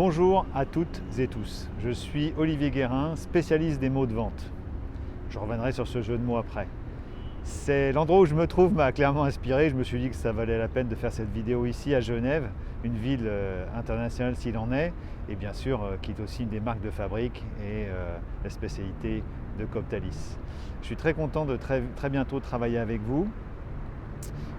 Bonjour à toutes et tous, je suis Olivier Guérin, spécialiste des mots de vente. Je reviendrai sur ce jeu de mots après. C'est l'endroit où je me trouve m'a clairement inspiré, je me suis dit que ça valait la peine de faire cette vidéo ici à Genève, une ville internationale s'il en est, et bien sûr qui est aussi une des marques de fabrique et la spécialité de Coptalis. Je suis très content de très bientôt travailler avec vous.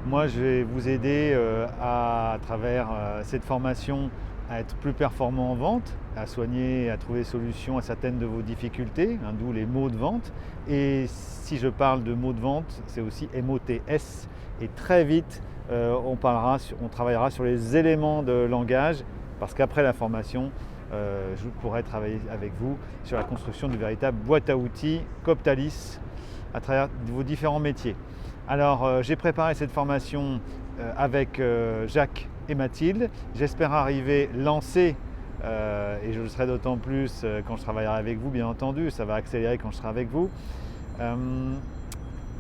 Moi je vais vous aider à travers cette formation à être plus performant en vente, à soigner, à trouver solution à certaines de vos difficultés, d'où les mots de vente. Et si je parle de mots de vente, c'est aussi MOTS. Et très vite, on travaillera sur les éléments de langage, parce qu'après la formation, je pourrai travailler avec vous sur la construction d'une véritable boîte à outils Coptalis à travers vos différents métiers. Alors, j'ai préparé cette formation avec Jacques et Mathilde. J'espère arriver lancé et je le serai d'autant plus quand je travaillerai avec vous, bien entendu. Ça va accélérer quand je serai avec vous.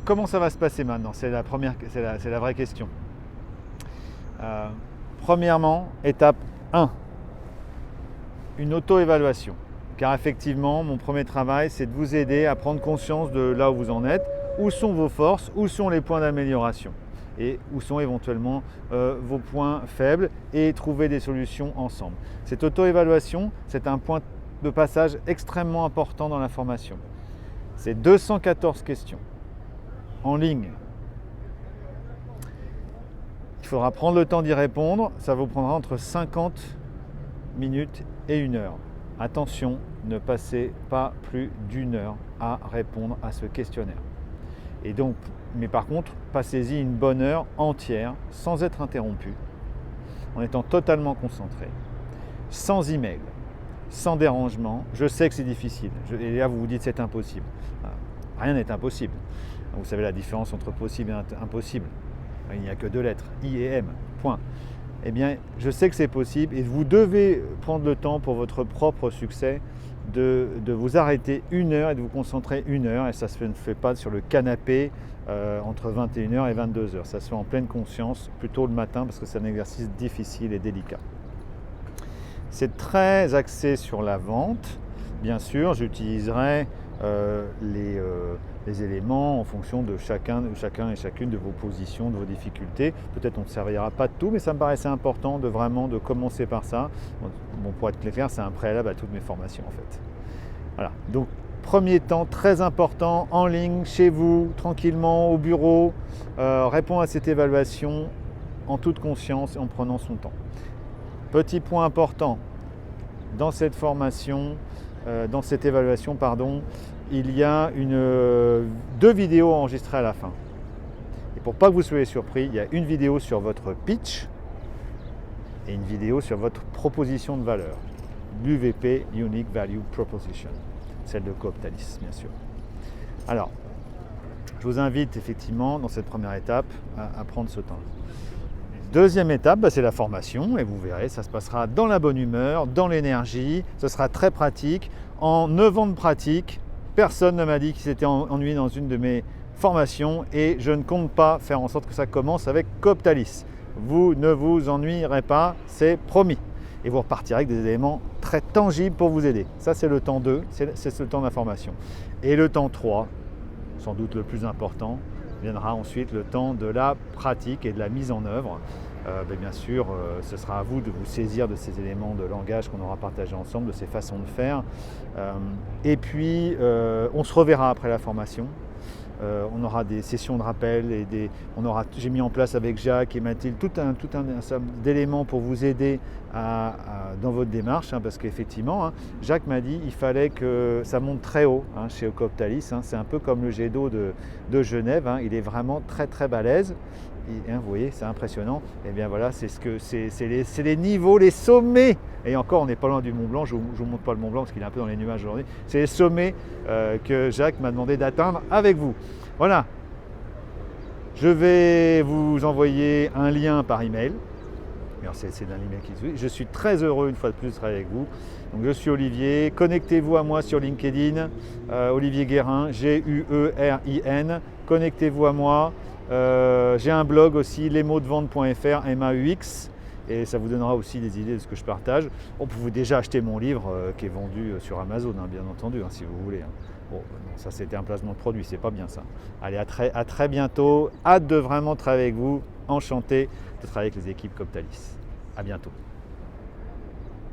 Comment ça va se passer maintenant? C'est la vraie question. Premièrement, étape 1, une auto-évaluation. Car effectivement, mon premier travail, c'est de vous aider à prendre conscience de là où vous en êtes, où sont vos forces, où sont les points d'amélioration et où sont éventuellement vos points faibles et trouver des solutions ensemble. Cette auto-évaluation, c'est un point de passage extrêmement important dans la formation. C'est 214 questions en ligne. Il faudra prendre le temps d'y répondre, ça vous prendra entre 50 minutes et 1 heure. Attention, ne passez pas plus d'1 heure à répondre à ce questionnaire. Et donc, mais par contre, passez-y une bonne heure entière, sans être interrompu, en étant totalement concentré, sans email, sans dérangement. Je sais que c'est difficile, et là vous vous dites c'est impossible. Rien n'est impossible. Vous savez la différence entre possible et impossible. Il n'y a que 2 lettres, I et M, point. Eh bien, je sais que c'est possible et vous devez prendre le temps pour votre propre succès de vous arrêter 1 heure et de vous concentrer 1 heure. Et ça ne se fait pas sur le canapé entre 21h et 22h. Ça se fait en pleine conscience, plutôt le matin, parce que c'est un exercice difficile et délicat. C'est très axé sur la vente. Bien sûr, j'utiliserai les éléments en fonction de chacun et chacune de vos positions, de vos difficultés. Peut-être on ne servira pas de tout, mais ça me paraissait important de commencer par ça. Bon, pour être clair, c'est un préalable à toutes mes formations en fait. Voilà. Donc, premier temps très important, en ligne, chez vous, tranquillement, au bureau, répond à cette évaluation en toute conscience et en prenant son temps. Petit point important, dans cette formation, dans cette évaluation, il y a 2 vidéos enregistrées à la fin. Et pour pas que vous soyez surpris, il y a une vidéo sur votre pitch et une vidéo sur votre proposition de valeur. l'UVP, Unique Value Proposition, celle de Coptalis, bien sûr. Alors, je vous invite effectivement dans cette première étape à prendre ce temps. Deuxième étape, c'est la formation et vous verrez, ça se passera dans la bonne humeur, dans l'énergie, ce sera très pratique. En 9 ans de pratique, personne ne m'a dit qu'il s'était ennuyé dans une de mes formations et je ne compte pas faire en sorte que ça commence avec Coptalis. Vous ne vous ennuierez pas, c'est promis. Et vous repartirez avec des éléments très tangibles pour vous aider. Ça, c'est le temps 2, c'est le temps de la formation. Et le temps 3, sans doute le plus important, viendra ensuite le temps de la pratique et de la mise en œuvre. Bien sûr, ce sera à vous de vous saisir de ces éléments de langage qu'on aura partagés ensemble, de ces façons de faire. Et puis, on se reverra après la formation. On aura des sessions de rappel et j'ai mis en place avec Jacques et Mathilde tout un ensemble d'éléments pour vous aider dans votre démarche, parce qu'effectivement, Jacques m'a dit qu'il fallait que ça monte très haut chez Coptalis. C'est un peu comme le jet d'eau de Genève, il est vraiment très très balèze. Et, vous voyez, c'est impressionnant. Et bien voilà, c'est les niveaux, les sommets. Et encore, on n'est pas loin du Mont Blanc. Je ne vous montre pas le Mont Blanc parce qu'il est un peu dans les nuages aujourd'hui. C'est les sommets que Jacques m'a demandé d'atteindre avec vous. Voilà. Je vais vous envoyer un lien par email. C'est d'un email qui suit. Je suis très heureux une fois de plus de travailler avec vous. Donc je suis Olivier. Connectez-vous à moi sur LinkedIn. Olivier Guérin, G-U-E-R-I-N. Connectez-vous à moi. J'ai un blog aussi, lesmotsdevente.fr, MAUX. et ça vous donnera aussi des idées de ce que je partage. Vous pouvez déjà acheter mon livre qui est vendu sur Amazon, bien entendu, si vous voulez. Bon, non, ça c'était un placement de produit, c'est pas bien ça. Allez, à très bientôt. Hâte de vraiment travailler avec vous. Enchanté de travailler avec les équipes Coptalis. À bientôt.